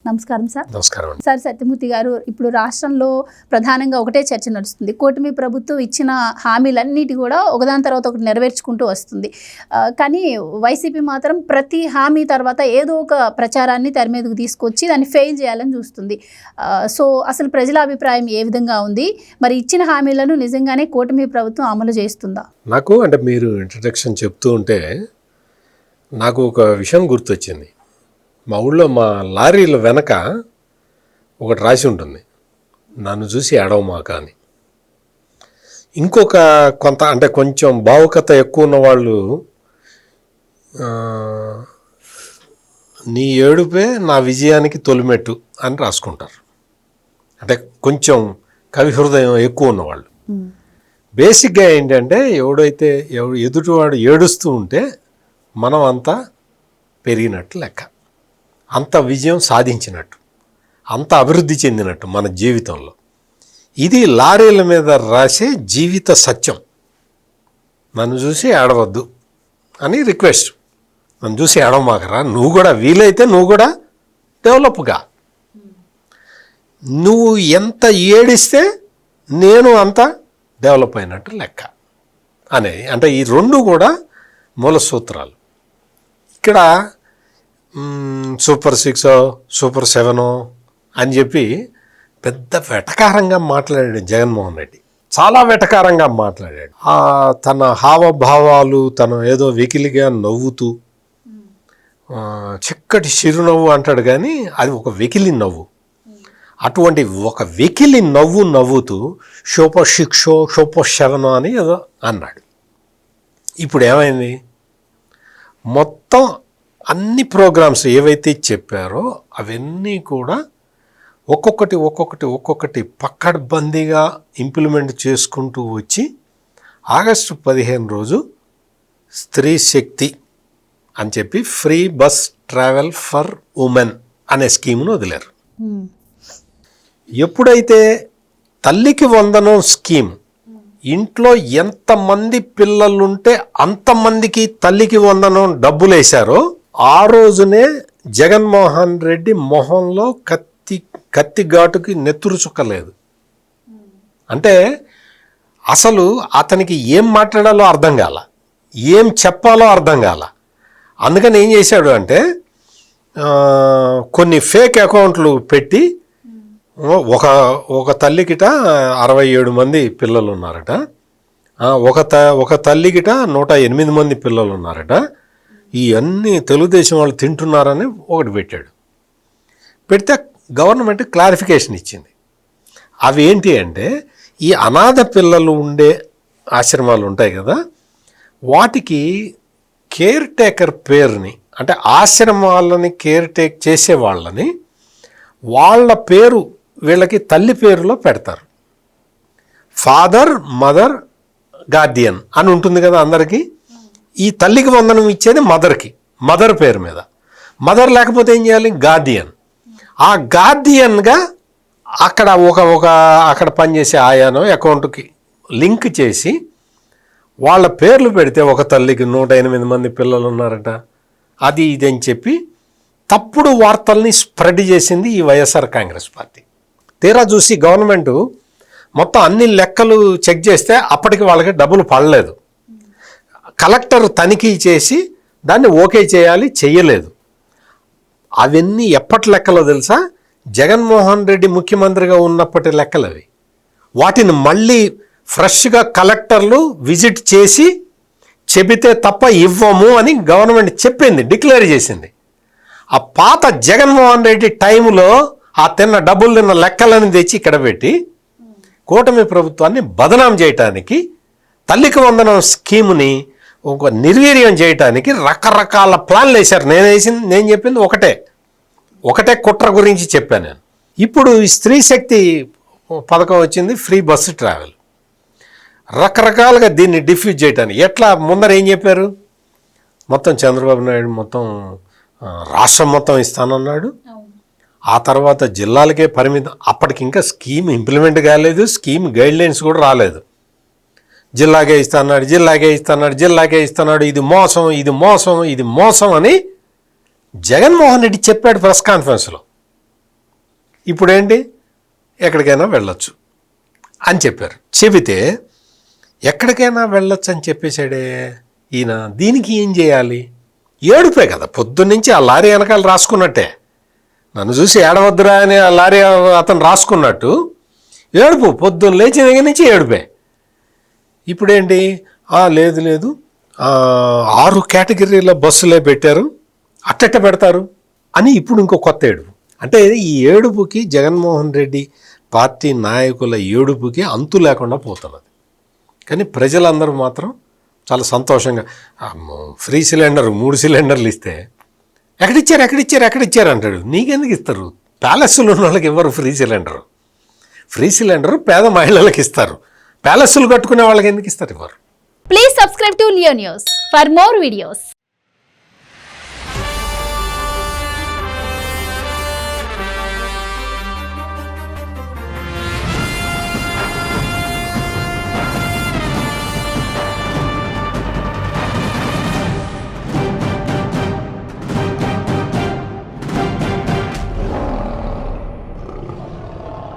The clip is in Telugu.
నమస్కారం సార్. నమస్కారం సార్, సత్యమూర్తి గారు, ఇప్పుడు రాష్ట్రంలో ప్రధానంగా ఒకటే చర్చ నడుస్తుంది. కూటమి ప్రభుత్వం ఇచ్చిన హామీలన్నిటి కూడా ఒకదాని తర్వాత ఒకటి నెరవేర్చుకుంటూ వస్తుంది. కానీ వైసీపీ మాత్రం ప్రతి హామీ తర్వాత ఏదో ఒక ప్రచారాన్ని తెర మీదకు తీసుకొచ్చి దాన్ని ఫెయిల్ చేయాలని చూస్తుంది. సో అసలు ప్రజల అభిప్రాయం ఏ విధంగా ఉంది? మరి ఇచ్చిన హామీలను నిజంగానే కూటమి ప్రభుత్వం అమలు చేస్తుందా? నాకు అంటే మీరు ఇంట్రడక్షన్ చెప్తూ ఉంటే నాకు ఒక విషయం గుర్తొచ్చింది. మా ఊళ్ళో మా లారీల వెనక ఒకటి రాసి ఉంటుంది, నన్ను చూసి ఏడవమాక అని. ఇంకొక కొంచెం భావుకత ఎక్కువ ఉన్న వాళ్ళు నీ ఏడుపే నా విజయానికి తొలిమెట్టు అని రాసుకుంటారు. అంటే కొంచెం కవి హృదయం ఎక్కువ ఉన్నవాళ్ళు. బేసిక్గా ఏంటంటే ఎదుటివాడు ఏడుస్తూ ఉంటే మనం అంతా పెరిగినట్టు లెక్క, అంత విజయం సాధించినట్టు, అంత అభివృద్ధి చెందినట్టు మన జీవితంలో. ఇది లారీల మీద రాసే జీవిత సత్యం. నన్ను చూసి ఏడవద్దు అని రిక్వెస్ట్. నన్ను చూసి ఏడవమాకరా, నువ్వు కూడా వీలైతే నువ్వు కూడా డెవలప్గా, నువ్వు ఎంత ఏడిస్తే నేను అంత డెవలప్ అయినట్టు లెక్క అనే. అంటే ఈ రెండు కూడా మూల సూత్రాలు. ఇక్కడ సూపర్ 6 సూపర్ 7 అని చెప్పి పెద్ద వెటకారంగా మాట్లాడాడు జగన్మోహన్ రెడ్డి. చాలా వెటకారంగా మాట్లాడాడు. తన హావభావాలు, తను ఏదో వెకిలిగా నవ్వుతూ, చిక్కటి చిరునవ్వు అంటాడు కానీ అది ఒక వెకిలి నవ్వు. అటువంటి ఒక వెకిలి నవ్వుతూ సూపర్ 6 సూపర్ 7 అని ఏదో అన్నాడు. ఇప్పుడు ఏమైంది? మొత్తం అన్ని ప్రోగ్రామ్స్ ఏవైతే చెప్పారో అవన్నీ కూడా ఒక్కొక్కటి పక్కడ్బందీగా ఇంప్లిమెంట్ చేసుకుంటూ వచ్చి ఆగస్టు 15 రోజు స్త్రీ శక్తి అని చెప్పి free bus travel for women అనే స్కీమ్ను వదిలారు. ఎప్పుడైతే తల్లికి వందనం స్కీమ్, ఇంట్లో ఎంతమంది పిల్లలుంటే అంతమందికి తల్లికి వందనం డబ్బులు వేశారో ఆ రోజునే జగన్మోహన్ రెడ్డి మొహంలో కత్తి ఘాటుకి నెత్తురు చుక్కలేదు. అంటే అసలు అతనికి ఏం మాట్లాడాలో అర్థం కాల, ఏం చెప్పాలో అర్థం కాల. అందుకని ఏం చేశాడు అంటే కొన్ని ఫేక్ అకౌంట్లు పెట్టి ఒక తల్లికిట 67 మంది పిల్లలు ఉన్నారట, ఒక తల్లికిట 108 మంది పిల్లలు ఉన్నారట, ఇవన్నీ తెలుగుదేశం వాళ్ళు తింటున్నారని ఒకటి పెట్టాడు. పెడితే గవర్నమెంట్ క్లారిఫికేషన్ ఇచ్చింది. అవి ఏంటి అంటే ఈ అనాథ పిల్లలు ఉండే ఆశ్రమాలు ఉంటాయి కదా, వాటికి కేర్ టేకర్ పేరుని, అంటే ఆశ్రమాలని కేర్ టేక్ చేసే వాళ్ళని, వాళ్ళ పేరు వీళ్ళకి తల్లి పేరులో పెడతారు. ఫాదర్, మదర్, గార్డియన్ అని ఉంటుంది కదా అందరికీ. ఈ తల్లికి వందనం ఇచ్చేది మదర్కి, మదర్ పేరు మీద. మదర్ లేకపోతే ఏం చేయాలి? గార్డియన్. ఆ గార్డియన్గా అక్కడ పనిచేసే ఆయానో అకౌంట్కి లింక్ చేసి వాళ్ళ పేర్లు పెడితే ఒక తల్లికి 108 మంది పిల్లలు ఉన్నారట, అది ఇది అని చెప్పి తప్పుడు వార్తల్ని స్ప్రెడ్ చేసింది ఈ వైఎస్ఆర్ కాంగ్రెస్ పార్టీ. తీరా చూసి గవర్నమెంటు మొత్తం అన్ని లెక్కలు చెక్ చేస్తే అప్పటికి వాళ్ళకి డబ్బులు పడలేదు. కలెక్టర్ తనిఖీ చేసి దాన్ని ఓకే చేయాలి, చెయ్యలేదు. అవన్నీ ఎప్పటి లెక్కలో తెలుసా? జగన్మోహన్ రెడ్డి ముఖ్యమంత్రిగా ఉన్నప్పటి లెక్కలు అవి. వాటిని మళ్ళీ ఫ్రెష్గా కలెక్టర్లు విజిట్ చేసి చెబితే తప్ప ఇవ్వము అని గవర్నమెంట్ చెప్పింది, డిక్లేర్ చేసింది. ఆ పాత జగన్మోహన్ రెడ్డి టైంలో ఆ డబ్బులు తిన్న లెక్కలను తెచ్చి ఇక్కడ పెట్టి కూటమి ప్రభుత్వాన్ని బదనాం చేయటానికి, తల్లికి వందనం స్కీముని ఒక నిర్వీర్యం చేయటానికి రకరకాల ప్లాన్లు వేశారు. నేను చెప్పింది ఒకటే కుట్ర గురించి చెప్పాను నేను. ఇప్పుడు ఈ స్త్రీ శక్తి పథకం వచ్చింది, ఫ్రీ బస్సు ట్రావెల్. రకరకాలుగా దీన్ని డిఫ్యూజ్ చేయటానికి ఎట్లా ముందర ఏం చెప్పారు? మొత్తం చంద్రబాబు నాయుడు మొత్తం రాష్ట్రం మొత్తం ఇస్తానన్నాడు. ఆ తర్వాత జిల్లాలకే పరిమితం. అప్పటికి ఇంకా స్కీమ్ ఇంప్లిమెంట్ కాలేదు, స్కీమ్ గైడ్లైన్స్ కూడా రాలేదు. జిల్లాకే ఇస్తున్నాడు, ఇది మోసం అని జగన్మోహన్ రెడ్డి చెప్పాడు ప్రెస్ కాన్ఫరెన్స్లో. ఇప్పుడేంటి ఎక్కడికైనా వెళ్ళొచ్చు అని చెప్పారు. చెబితే ఎక్కడికైనా వెళ్ళొచ్చు అని చెప్పేశాడే ఈయన. దీనికి ఏం చేయాలి? ఏడుపే కదా, పొద్దున్నుంచి ఆ లారీ వెనకాల రాసుకున్నట్టే, నన్ను చూసి ఏడవద్దురా అని ఆ లారీ అతను రాసుకున్నట్టు ఏడుపు, పొద్దున్న లేచిన దగ్గర నుంచి ఏడుపే. ఇప్పుడేంటి, లేదు లేదు 6 కేటగిరీల బస్సులే పెట్టారు, అట్టట్ట పెడతారు అని ఇప్పుడు ఇంకో కొత్త ఏడుపు. అంటే ఈ ఏడుపుకి, జగన్మోహన్ రెడ్డి పార్టీ నాయకుల ఏడుపుకి అంతు లేకుండా పోతున్నది. కానీ ప్రజలందరూ మాత్రం చాలా సంతోషంగా, ఫ్రీ సిలిండర్ 3 సిలిండర్లు ఇస్తే ఎక్కడిచ్చారు అంటాడు. నీకెందుకు ఇస్తారు? ప్యాలెస్లు ఉన్న వాళ్ళకి ఇవ్వరు ఫ్రీ సిలిండరు. ఫ్రీ సిలిండర్ పేద మహిళలకు ఇస్తారు, ప్యాలెస్లు కట్టుకునే వాళ్ళకి ఎందుకు ఇస్తారు? ఇవ్వరు. Please subscribe to Leo news for more videos.